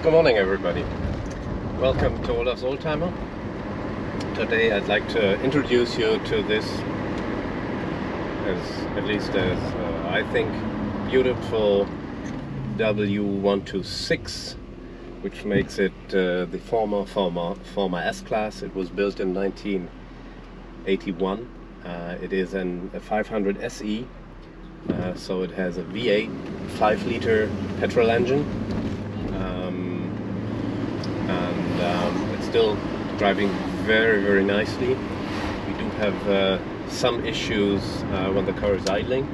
Good morning, everybody. Welcome to Olaf's Oldtimer. Today I'd like to introduce you to this, as I think, beautiful W126, which makes it the former S-Class. It was built in 1981. It is a 500 SE, so it has a V8 5-liter petrol engine. It's still driving very nicely. We do have some issues when the car is idling,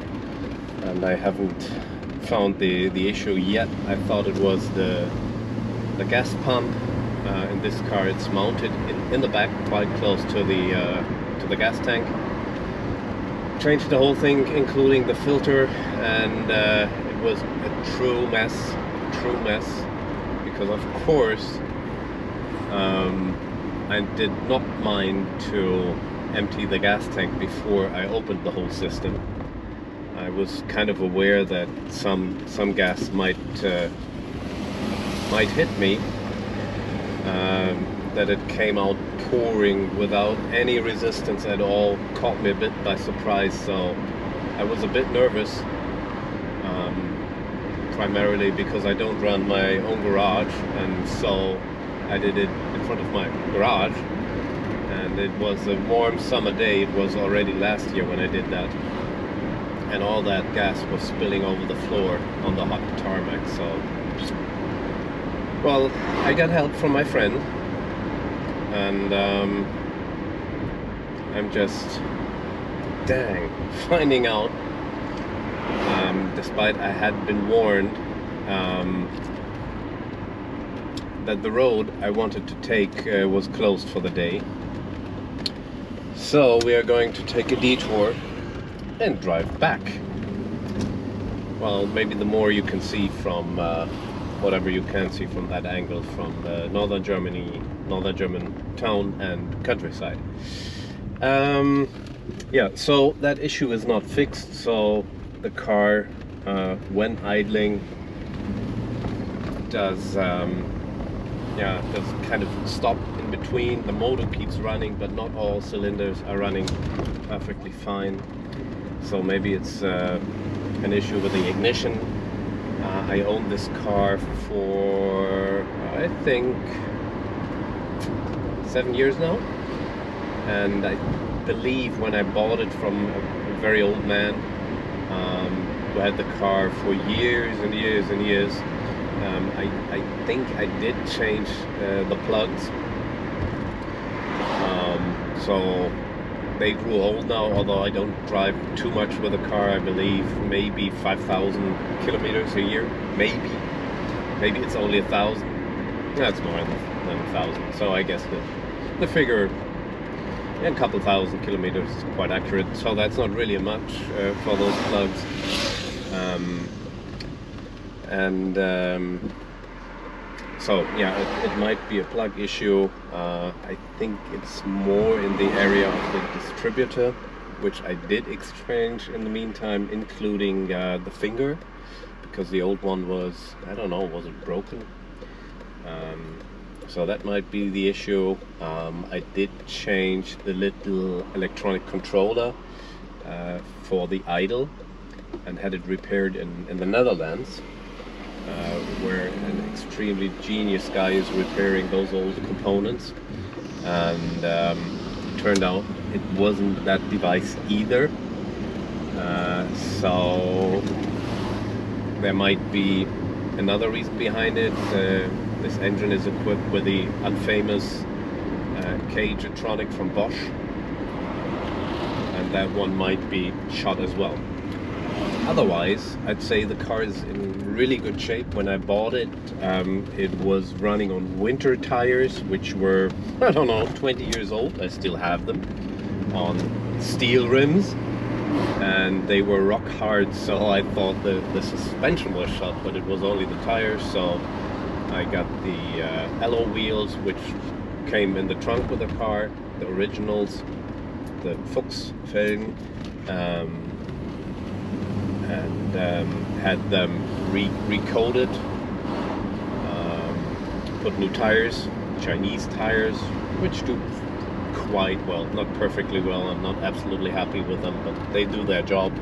and I haven't found the issue yet. I thought it was the gas pump. In this car it's mounted in the back, quite close to the gas tank. Changed the whole thing, including the filter, and it was a true mess, because of course I did not mind to empty the gas tank before I opened the whole system. I was kind of aware that some gas might hit me, that it came out pouring without any resistance at all, caught me a bit by surprise, so I was a bit nervous, primarily because I don't run my own garage, and so I did it in front of my garage, and it was a warm summer day. It was already last year when I did that, and all that gas was spilling over the floor on the hot tarmac. So, well, I got help from my friend, and I'm just finding out, despite I had been warned, that the road I wanted to take was closed for the day. So we are going to take a detour and drive back. Well, maybe the more you can see from whatever you can see from that angle, from northern German town and countryside. Yeah, so that issue is not fixed. So the car, when idling, does kind of stop in between. The motor keeps running, but not all cylinders are running perfectly fine. So maybe it's an issue with the ignition. I own this car for, I think, 7 years now, and I believe when I bought it from a very old man who had the car for years and years, I think I did change the plugs, so they grew old now, although I don't drive too much with the car. I believe maybe 5,000 kilometers a year, maybe it's only 1,000. That's more than 1,000, so I guess the figure, a couple thousand kilometers, is quite accurate, so that's not really much for those plugs. So yeah, it might be a plug issue. I think it's more in the area of the distributor, which I did exchange in the meantime, including the finger, because the old one was, I don't know, was it broken? So that might be the issue. I did change the little electronic controller for the idle, and had it repaired in the Netherlands, where an extremely genius guy is repairing those old components, and turned out it wasn't that device either. So there might be another reason behind it. This engine is equipped with the unfamous Cage-tronic from Bosch, and that one might be shot as well. Otherwise, I'd say the car is in really good shape. When I bought it, it was running on winter tires, which were, I don't know, 20 years old. I still have them, on steel rims, and they were rock hard, so I thought the suspension was shot, but it was only the tires. So I got the alloy wheels, which came in the trunk with the car, the originals, the Fuchsfelgen, and had them recoated put new tires, Chinese tires, which do quite well, not perfectly well. I'm not absolutely happy with them, but they do their job,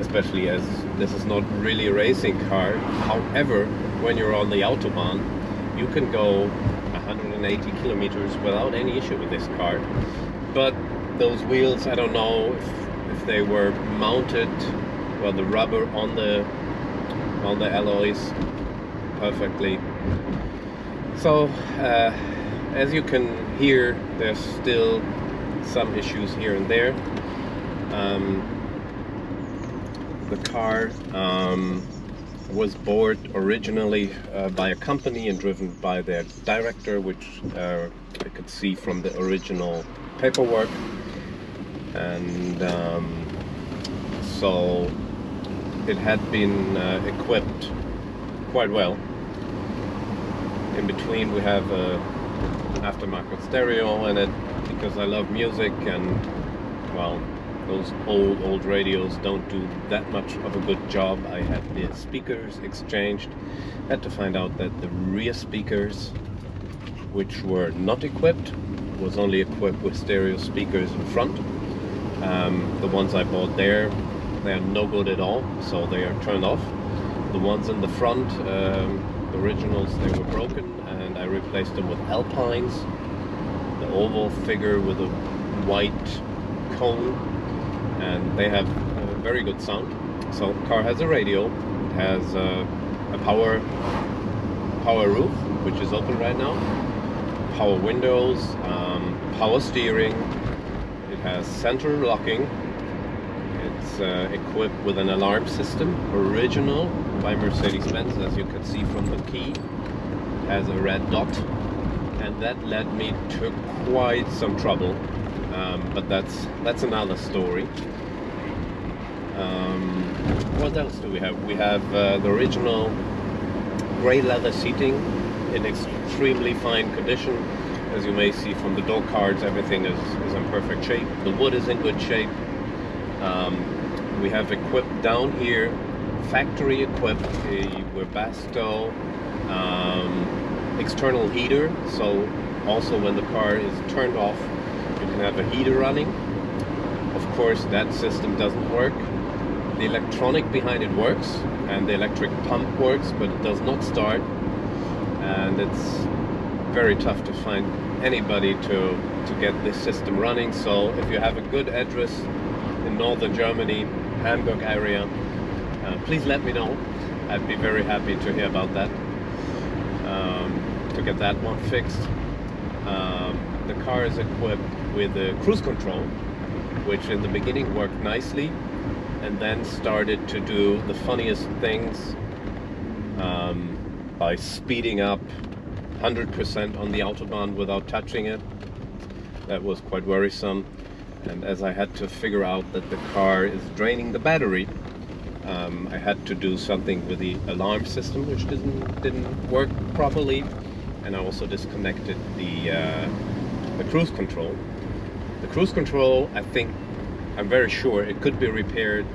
especially as this is not really a racing car. However, when you're on the Autobahn, you can go 180 kilometers without any issue with this car. But those wheels, I don't know if they were mounted, well, the rubber on the alloys perfectly. So as you can hear, there's still some issues here and there. The car was bought originally by a company and driven by their director, which I could see from the original paperwork. And so it had been equipped quite well. In between we have an aftermarket stereo in it, because I love music, and well, those old radios don't do that much of a good job. I had the speakers exchanged. Had to find out that the rear speakers, which were not equipped, was only equipped with stereo speakers in front. The ones I bought there, they are no good at all, so they are turned off. The ones in the front, the originals, they were broken, and I replaced them with Alpines, the oval figure with a white cone, and they have a very good sound. So the car has a radio, it has a power roof, which is open right now, power windows, power steering, it has center locking, it's equipped with an alarm system, original by Mercedes-Benz, as you can see from the key. It has a red dot, and that led me to quite some trouble, but that's another story. What else do we have? We have the original grey leather seating in extremely fine condition. As you may see from the door cards, everything is in perfect shape. The wood is in good shape. We have equipped down here, factory equipped, a Webasto external heater, so also when the car is turned off, you can have a heater running. Of course, that system doesn't work. The electronic behind it works, and the electric pump works, but it does not start, and it's very tough to find anybody to get this system running. So if you have a good address in northern Germany, Hamburg area, please let me know. I'd be very happy to hear about that, to get that one fixed. The car is equipped with a cruise control, which in the beginning worked nicely, and then started to do the funniest things by speeding up 100% on the Autobahn without touching it. That was quite worrisome, and as I had to figure out that the car is draining the battery, I had to do something with the alarm system, which didn't work properly, and I also disconnected the cruise control. The cruise control, I'm very sure it could be repaired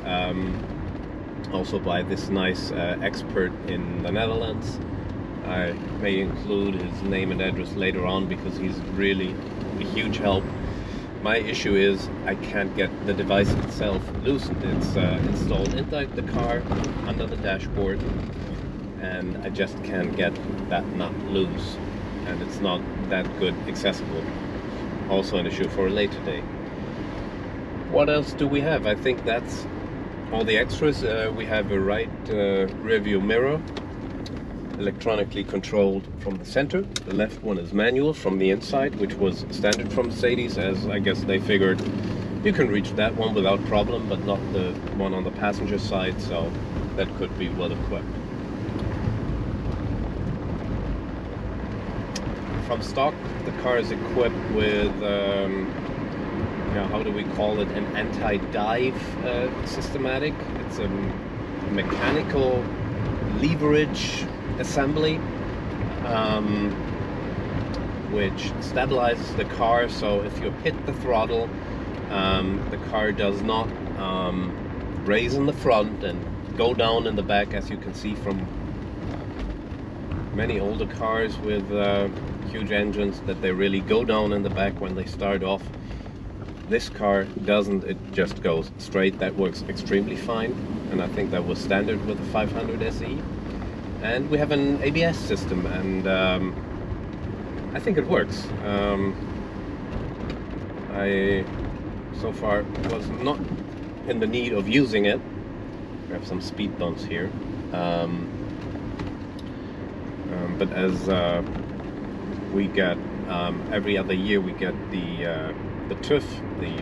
also by this nice expert in the Netherlands. I may include his name and address later on, because he's really a huge help. My issue is I can't get the device itself loosened. It's installed inside the car, under the dashboard, and I just can't get that nut loose, and it's not that good accessible. Also an issue for a later day. What else do we have? I think that's all the extras. We have a right rear view mirror, electronically controlled from the center. The left one is manual from the inside, which was standard from Mercedes, as I guess they figured you can reach that one without problem, but not the one on the passenger side, so that could be well equipped. From stock, the car is equipped with how do we call it, an anti-dive systematic. It's a mechanical leverage assembly which stabilizes the car, so if you hit the throttle, the car does not raise in the front and go down in the back, as you can see from many older cars with huge engines that they really go down in the back when they start off. This car doesn't, it just goes straight. That works extremely fine, and I think that was standard with the 500 SE. And we have an ABS system, and I think it works. I so far was not in the need of using it. We have some speed bumps here. But as we get every other year, we get the TÜV, the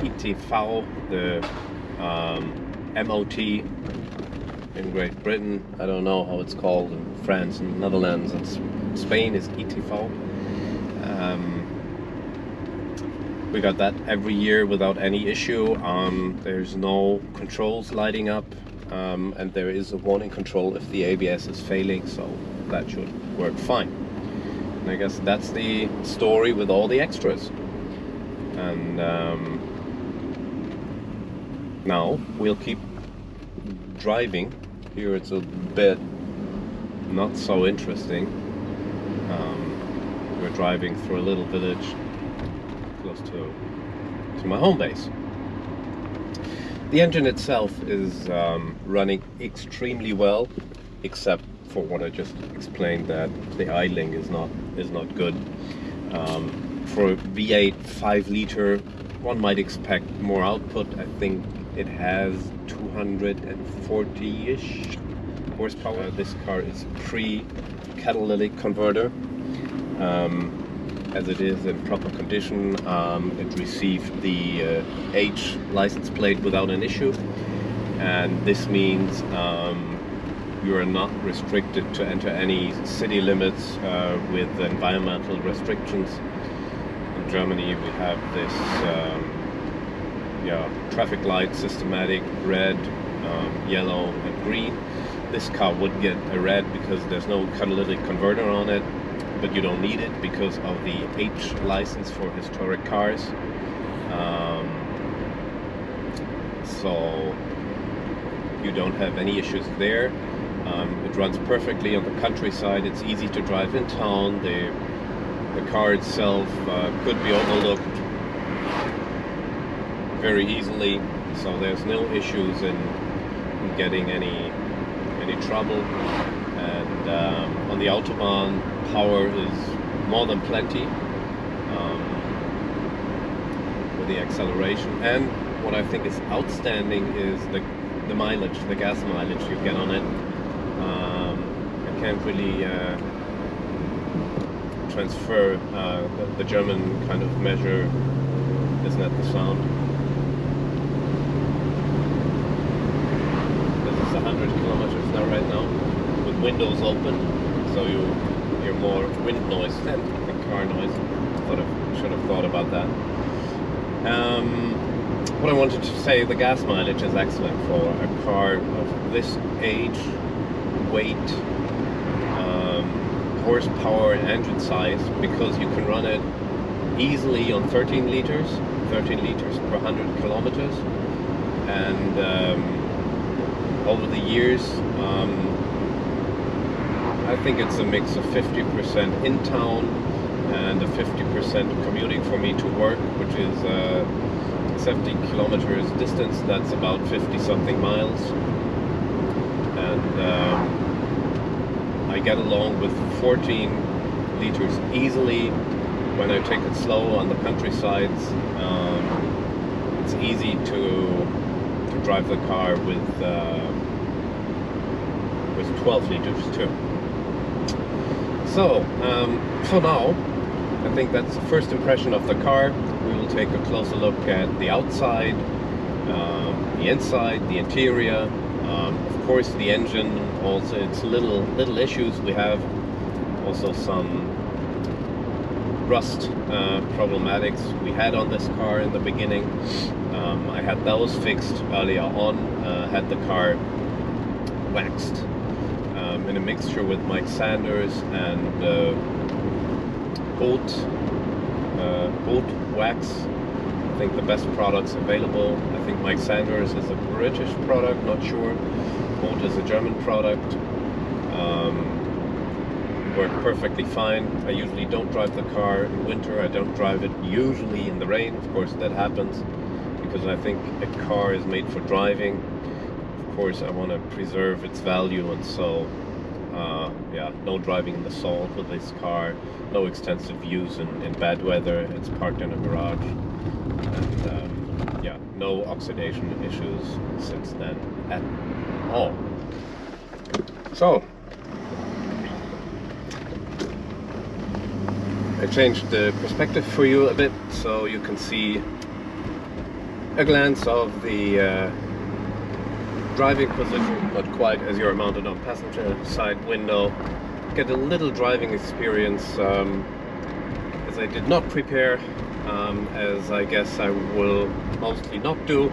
ITV, the MOT in Great Britain. I don't know how it's called in France and Netherlands. And Spain is ITV. We got that every year without any issue. There's no controls lighting up, and there is a warning control if the ABS is failing, so that should work fine. And I guess that's the story with all the extras. And now we'll keep driving. Here it's a bit not so interesting. We're driving through a little village close to my home base. The engine itself is running extremely well, except for what I just explained, that the idling is not good. For a V8 5-liter, one might expect more output. I think it has 240-ish horsepower. This car is pre-catalytic converter. As it is in proper condition, it received the H license plate without an issue, and this means you are not restricted to enter any city limits with environmental restrictions. In Germany we have this traffic light systematic, red, yellow and green. This car would get a red because there's no catalytic converter on it, but you don't need it because of the H license for historic cars. So you don't have any issues there. It runs perfectly on the countryside. It's easy to drive in town. The car itself could be overlooked very easily, so there's no issues in getting any trouble. And on the Autobahn, power is more than plenty with the acceleration. And what I think is outstanding is the mileage, the gas mileage you get on it. I can't really transfer the German kind of measure. Isn't that the sound? This is 100 kilometers now right now, with windows open, so you hear more wind noise than the car noise. Should have thought about that. What I wanted to say, the gas mileage is excellent for a car of this age, weight, horsepower and engine size, because you can run it easily on 13 liters per 100 kilometers. And over the years, I think it's a mix of 50% in town and a 50% commuting for me to work, which is 70 kilometers distance. That's about 50 something miles. And I get along with 14 liters easily. When I take it slow on the countrysides, it's easy to drive the car with 12 liters too. So for now, I think that's the first impression of the car. We will take a closer look at the outside, the inside, the interior. Of course, the engine also, its little issues. We have also some rust problematics we had on this car in the beginning. I had those fixed earlier on. Had the car waxed in a mixture with Mike Sanders and gold wax. I think the best products available. I think Mike Sanders is a British product, not sure. Gold is a German product. work perfectly fine. I usually don't drive the car in winter. I don't drive it usually in the rain. Of course, that happens because I think a car is made for driving. Of course, I want to preserve its value, and so yeah, no driving in the salt with this car, no extensive use in bad weather. It's parked in a garage, and yeah, no oxidation issues since then at all. So I changed the perspective for you a bit so you can see a glance of the driving position, not quite as you're mounted on passenger side window. Get a little driving experience as I did not prepare, as I guess I will mostly not do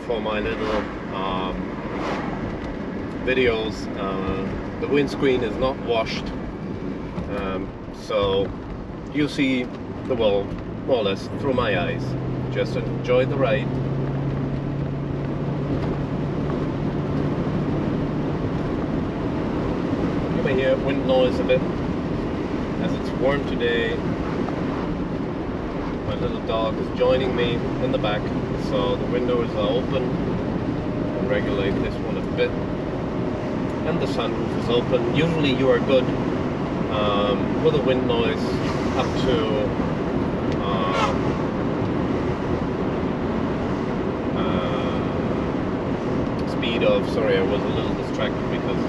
for my little videos. The windscreen is not washed, so you see the world more or less through my eyes. Just enjoy the ride. You may hear wind noise a bit as it's warm today. My little dog is joining me in the back, so the windows are open. I'll regulate this one a bit, and the sunroof is open. Usually you are good with a wind noise up to speed of, sorry, I was a little distracted because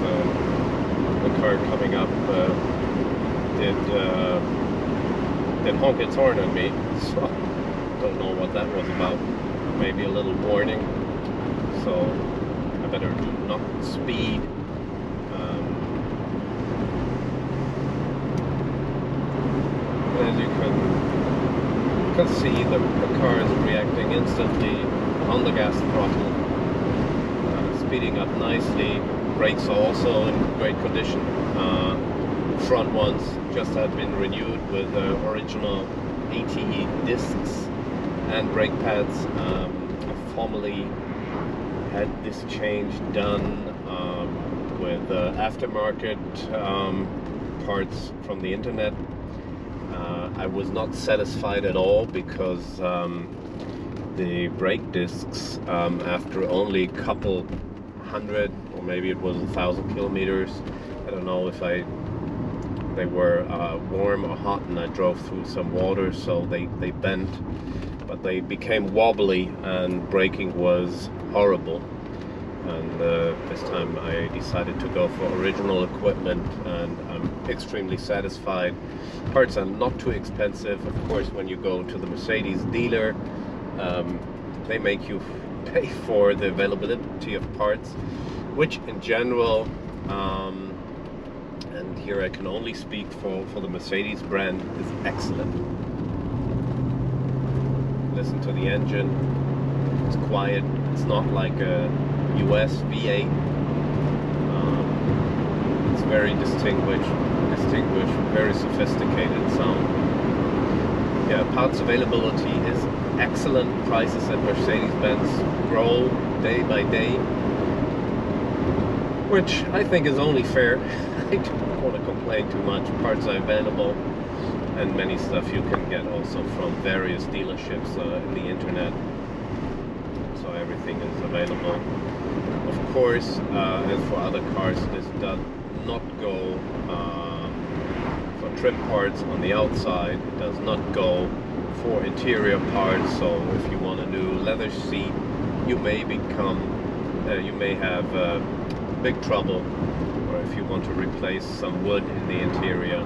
the car coming up did honk its horn at me, so don't know what that was about. Maybe a little warning, so I better not speed. As you can see, the car is reacting instantly on the gas throttle, speeding up nicely. Brakes are also in great condition. Front ones just had been renewed with original AT discs and brake pads. I formally had this change done with aftermarket parts from the internet. I was not satisfied at all because the brake discs, after only a couple hundred, or maybe it was 1,000 kilometers, I don't know if they were warm or hot, and I drove through some water, so they bent, but they became wobbly and braking was horrible. And this time I decided to go for original equipment, and I'm extremely satisfied. Parts are not too expensive. Of course, when you go to the Mercedes dealer, they make you pay for the availability of parts, which in general, and here I can only speak for the Mercedes brand, is excellent. Listen to the engine, it's quiet, it's not like a US V8. It's very distinguished, very sophisticated sound. Yeah, parts availability is excellent. Prices at Mercedes-Benz grow day by day, which I think is only fair. I don't want to complain too much. Parts are available, and many stuff you can get also from various dealerships in the internet. So everything is available. Of course, as for other cars, this does not go for trim parts on the outside. It does not go for interior parts. So if you want a new leather seat, you may have big trouble. Or if you want to replace some wood in the interior,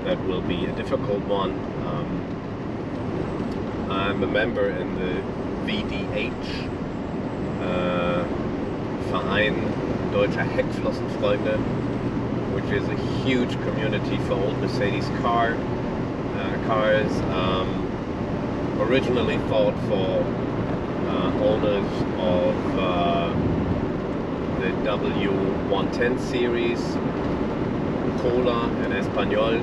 that will be a difficult one. I'm a member in the VDH Verein Deutscher Heckflossenfreunde, which is a huge community for old Mercedes cars. Originally fought for owners of the W110 series, Cola and Espanol.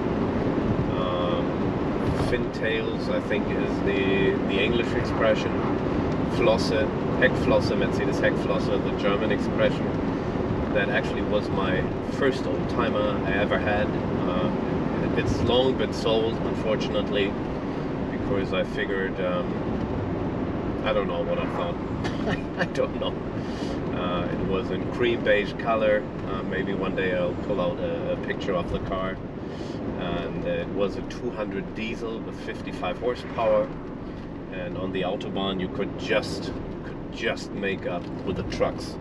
Fintails, I think, is the English expression. Flosse, Heckflosse, Mercedes Heckflosse, the German expression. that actually was my first oldtimer I ever had. It's long been sold, unfortunately, because I figured, I don't know what I thought. I don't know. It was in cream beige color. Maybe one day I'll pull out a picture of the car. And it was a 200 diesel with 55 horsepower. And on the Autobahn you could just make up with the trucks,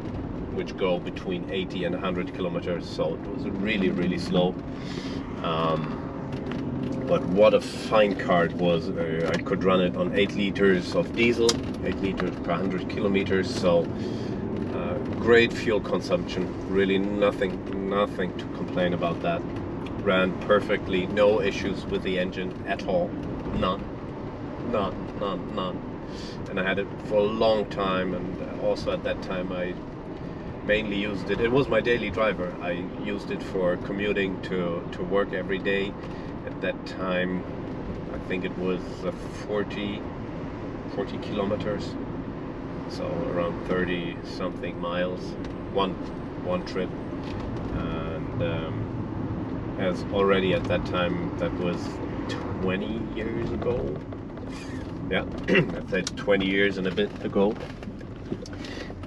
which go between 80 and 100 kilometers. So it was really, really slow. But what a fine car it was. I could run it on 8 liters of diesel, 8 liters per 100 kilometers. So great fuel consumption. Really nothing to complain about that. Ran perfectly, no issues with the engine at all. None. And I had it for a long time, and also at that time I mainly used it. It was my daily driver. I used it for commuting to work every day. At that time, I think it was 40 kilometers, so around 30 something miles, one trip. And as already at that time, that was 20 years ago. Yeah, I'd say 20 years and a bit ago.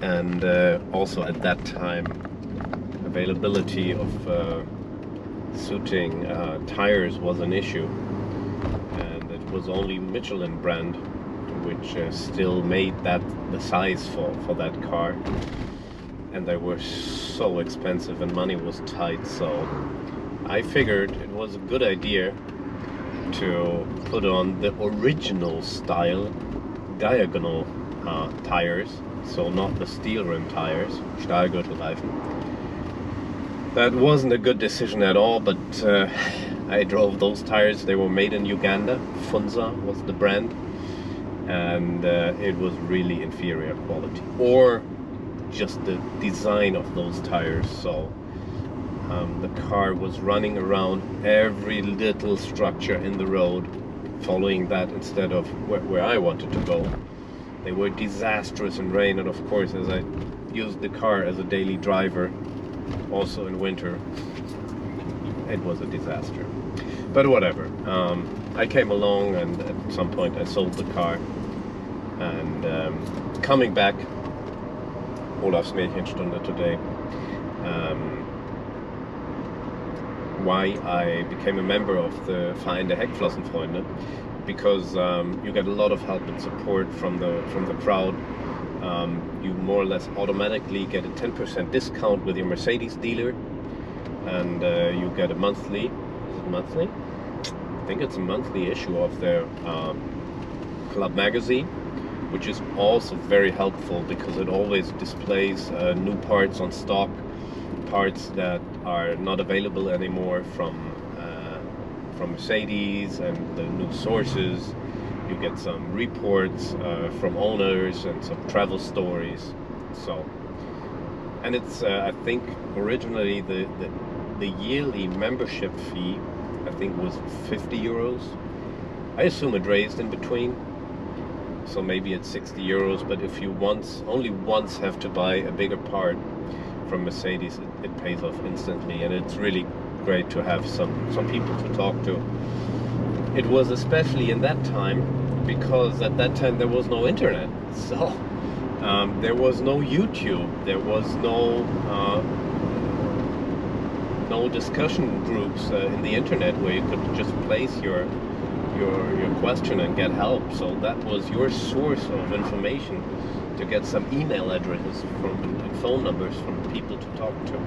And also at that time, availability of suiting tires was an issue, and it was only Michelin brand which still made that the size for that car, and they were so expensive and money was tight. So I figured it was a good idea to put on the original style diagonal tires, so not the steel rim tires, Stahlgürtelreifen. That wasn't a good decision at all, but I drove those tires. They were made in Uganda. Funza was the brand, and it was really inferior quality, or just the design of those tires. So the car was running around every little structure in the road, following that instead of where I wanted to go. They were disastrous in rain, and of course, as I used the car as a daily driver, also in winter, it was a disaster. But whatever. I came along, and at some point I sold the car. And coming back, Olaf's Märchenstunde today, why I became a member of the Verein der Heckflossenfreunde, because you get a lot of help and support from the crowd. You more or less automatically get a 10% discount with your Mercedes dealer, and you get a monthly, I think it's a monthly issue of their club magazine, which is also very helpful because it always displays new parts on stock, parts that are not available anymore from Mercedes, and the new sources. You get some reports from owners and some travel stories. So, and it's I think originally the yearly membership fee, I think, was 50 euros. I assume it raised in between, so maybe it's 60 euros. But if you only once have to buy a bigger part from Mercedes, it pays off instantly, and it's really great to have some people to talk to. It was especially in that time, because at that time there was no internet, so there was no YouTube, there was no discussion groups in the internet where you could just place your question and get help. So that was your source of information, to get some email addresses and phone numbers from people to talk to.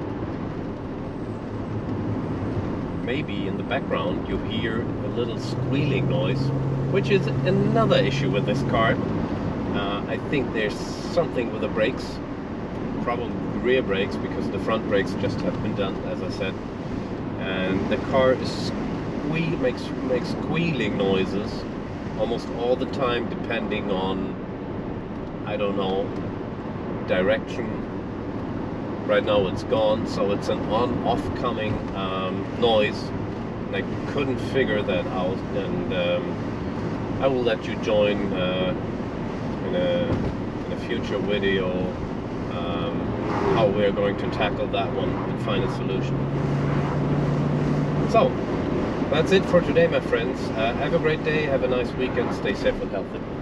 Maybe in the background you hear a little squealing noise, which is another issue with this car. I think there's something with the brakes, probably rear brakes, because the front brakes just have been done, as I said, and the car is makes squealing noises almost all the time, depending on, I don't know, direction. Right now it's gone, so it's an on-off coming noise, and I couldn't figure that out. And I will let you join in a future video how we're going to tackle that one and find a solution. So, that's it for today, my friends. Have a great day, have a nice weekend, stay safe and healthy.